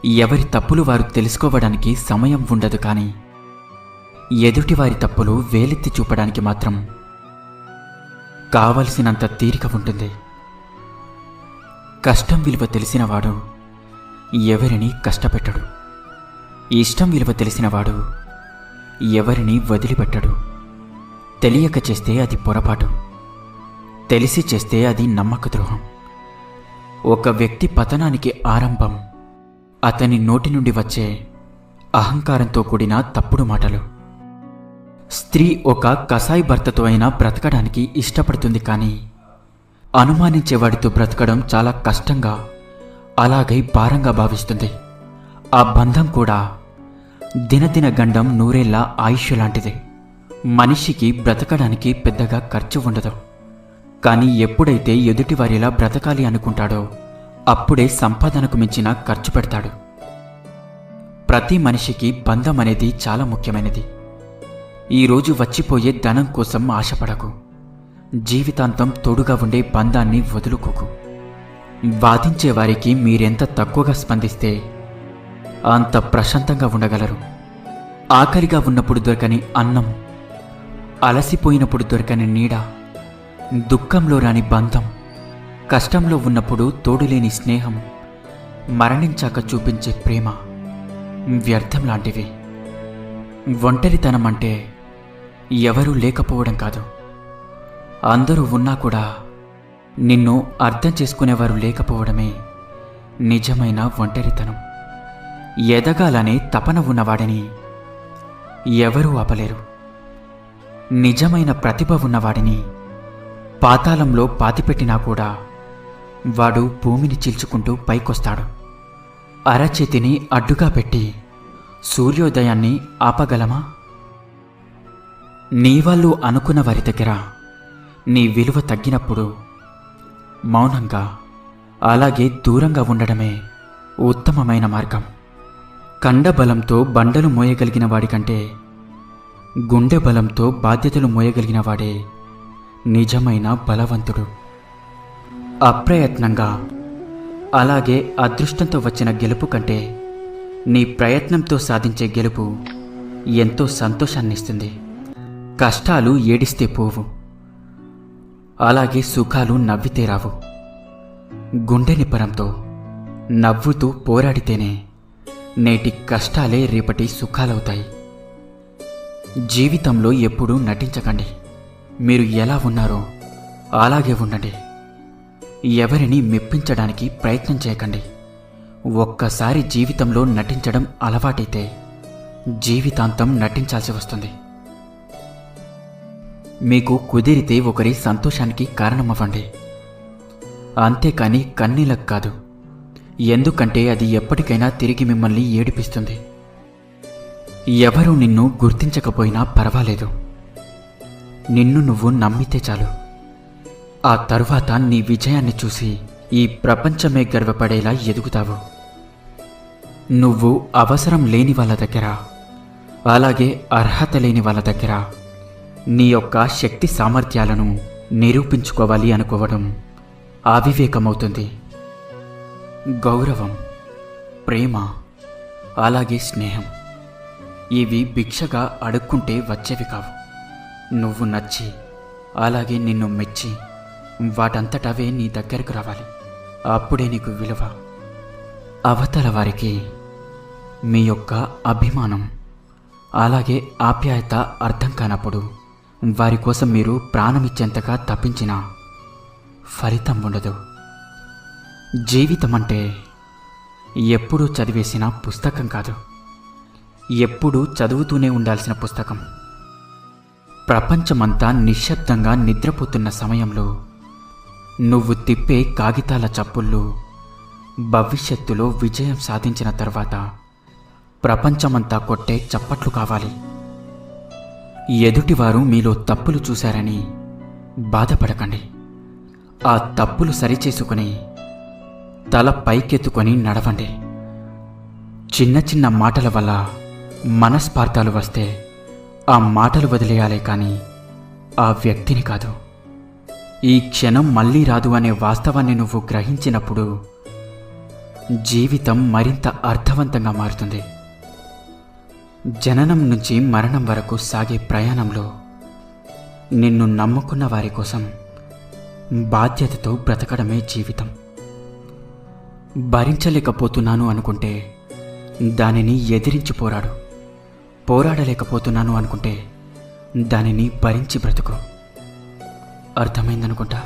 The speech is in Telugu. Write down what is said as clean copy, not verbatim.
ఎవరి తప్పులు వారు తెలుసుకోవడానికి సమయం ఉండదు, కానీ ఎదుటివారి తప్పులు వేలెత్తి చూపడానికి మాత్రం కావలసినంత తీరిక ఉంటుంది. కష్టం విలువ తెలిసినవాడు ఎవరిని కష్టపెట్టడు. ఇష్టం విలువ తెలిసినవాడు ఎవరిని వదిలిపెట్టడు. తెలియక చేస్తే అది పొరపాటు, తెలిసి చేస్తే అది నమ్మక ద్రోహం. ఒక వ్యక్తి పతనానికి ఆరంభం అతని నోటి నుండి వచ్చే అహంకారంతో కూడిన తప్పుడు మాటలు. స్త్రీ ఒక కసాయి భర్తతో అయినా బ్రతకడానికి ఇష్టపడుతుంది, కానీ అనుమానించేవాడితో బ్రతకడం చాలా కష్టంగా, అలాగే భారంగా భావిస్తుంది. ఆ బంధం కూడా దినదిన గండం నూరేళ్ల ఆయుష్ లాంటిది. మనిషికి బ్రతకడానికి పెద్దగా ఖర్చు ఉండదు, కానీ ఎప్పుడైతే ఎదుటివారిలా బ్రతకాలి అనుకుంటాడో అప్పుడే సంపాదనకు మించిన ఖర్చు పెడతాడు. ప్రతి మనిషికి బంధం అనేది చాలా ముఖ్యమైనది. ఈరోజు వచ్చిపోయే ధనం కోసం ఆశపడకు. జీవితాంతం తోడుగా ఉండే బంధాన్ని వదులుకోకు. వాదించే వారికి మీరెంత తక్కువగా స్పందిస్తే అంత ప్రశాంతంగా ఉండగలరు. ఆకలిగా ఉన్నప్పుడు దొరకని అన్నం, అలసిపోయినప్పుడు దొరకని నీడ, దుఃఖంలో రాని బంధం, కష్టంలో ఉన్నప్పుడు తోడులేని స్నేహం, మరణించాక చూపించే ప్రేమ వ్యర్థం లాంటివి. ఒంటరితనం అంటే ఎవరూ లేకపోవడం కాదు, అందరూ ఉన్నా కూడా నిన్ను అర్థం చేసుకునేవారు లేకపోవడమే నిజమైన ఒంటరితనం. ఎదగాలనే తపన ఉన్నవాడిని ఎవరూ ఆపలేరు. నిజమైన ప్రతిభ ఉన్నవాడిని పాతాళంలో పాతిపెట్టినా కూడా వాడు భూమిని చీల్చుకుంటూ పైకొస్తాడు. అరచేతిని అడ్డుగా పెట్టి సూర్యోదయాన్ని ఆపగలమా? నీ వాళ్ళు అనుకున్న వారి దగ్గర నీ విలువ తగ్గినప్పుడు మౌనంగా, అలాగే దూరంగా ఉండడమే ఉత్తమమైన మార్గం. కండబలంతో బండలు మోయగలిగిన వాడికంటే గుండె బలంతో బాధ్యతలు మోయగలిగిన వాడే నిజమైన బలవంతుడు. అప్రయత్నంగా, అలాగే అదృష్టంతో వచ్చిన గెలుపు కంటే నీ ప్రయత్నంతో సాధించే గెలుపు ఎంతో సంతోషాన్నిస్తుంది. కష్టాలు ఏడిస్తే పోవు, అలాగే సుఖాలు నవ్వితే రావు. గుండె నిబ్బరంతో నవ్వుతూ పోరాడితేనే నేటి కష్టాలే రేపటి సుఖాలవుతాయి. జీవితంలో ఎప్పుడూ నటించకండి. మీరు ఎలా ఉన్నారో అలాగే ఉండండి. ఎవరిని మెప్పించడానికి ప్రయత్నం చేయకండి. ఒక్కసారి జీవితంలో నటించడం అలవాటైతే జీవితాంతం నటించాల్సి వస్తుంది. మీకు కుదిరితే ఒకరి సంతోషానికి కారణమవ్వండి, అంతేకాని కన్నీళ్ళకు కాదు. ఎందుకంటే అది ఎప్పటికైనా తిరిగి మిమ్మల్ని ఏడిపిస్తుంది. ఎవరూ నిన్ను గుర్తించకపోయినా పర్వాలేదు, నిన్ను నువ్వు నమ్మితే చాలు. ఆ తరువాత నీ విజయాన్ని చూసి ఈ ప్రపంచమే గర్వపడేలా ఎదుగుతావు. నువ్వు అవసరం లేని వాళ్ళ దగ్గర, అలాగే అర్హత లేని వాళ్ళ దగ్గర నీ యొక్క శక్తి సామర్థ్యాలను నిరూపించుకోవాలి అనుకోవడం అవివేకమవుతుంది. గౌరవం, ప్రేమ, అలాగే స్నేహం ఇవి భిక్షగా అడుక్కుంటే వచ్చేవి కావు. నువ్వు నచ్చి, అలాగే నిన్ను మెచ్చి వాటంతటవే నీ దగ్గరకు రావాలి. అప్పుడే నీకు విలువ. అవతల వారికి మీ యొక్క అభిమానం, అలాగే ఆప్యాయత అర్థం కానప్పుడు వారి కోసం మీరు ప్రాణమిచ్చేంతగా తప్పించినా ఫలితం ఉండదు. జీవితం అంటే ఎప్పుడూ చదివేసిన పుస్తకం కాదు, ఎప్పుడూ చదువుతూనే ఉండాల్సిన పుస్తకం. ప్రపంచమంతా నిశ్శబ్దంగా నిద్రపోతున్న సమయంలో నువ్వు తిప్పే కాగితాల చప్పుళ్ళు భవిష్యత్తులో విజయం సాధించిన తర్వాత ప్రపంచమంతా కొట్టే చప్పట్లు కావాలి. ఎదుటివారు మీలో తప్పులు చూశారని బాధపడకండి. ఆ తప్పులు సరిచేసుకుని తల పైకెత్తుకొని నడవండి. చిన్న చిన్న మాటల వల్ల మనస్పార్థాలు వస్తే ఆ మాటలు వదిలేయాలే కానీ ఆ వ్యక్తిని కాదు. ఈ క్షణం మళ్ళీ రాదు అనే వాస్తవాన్ని నువ్వు గ్రహించినప్పుడు జీవితం మరింత అర్థవంతంగా మారుతుంది. జననం నుంచి మరణం వరకు సాగే ప్రయాణంలో నిన్ను నమ్ముకున్న వారి కోసం బాధ్యతతో బ్రతకడమే జీవితం. భరించలేకపోతున్నాను అనుకుంటే దానిని ఎదిరించి పోరాడు. పోరాడలేకపోతున్నాను అనుకుంటే దానిని భరించి బ్రతుకు. అర్థమైందనుకుంటా.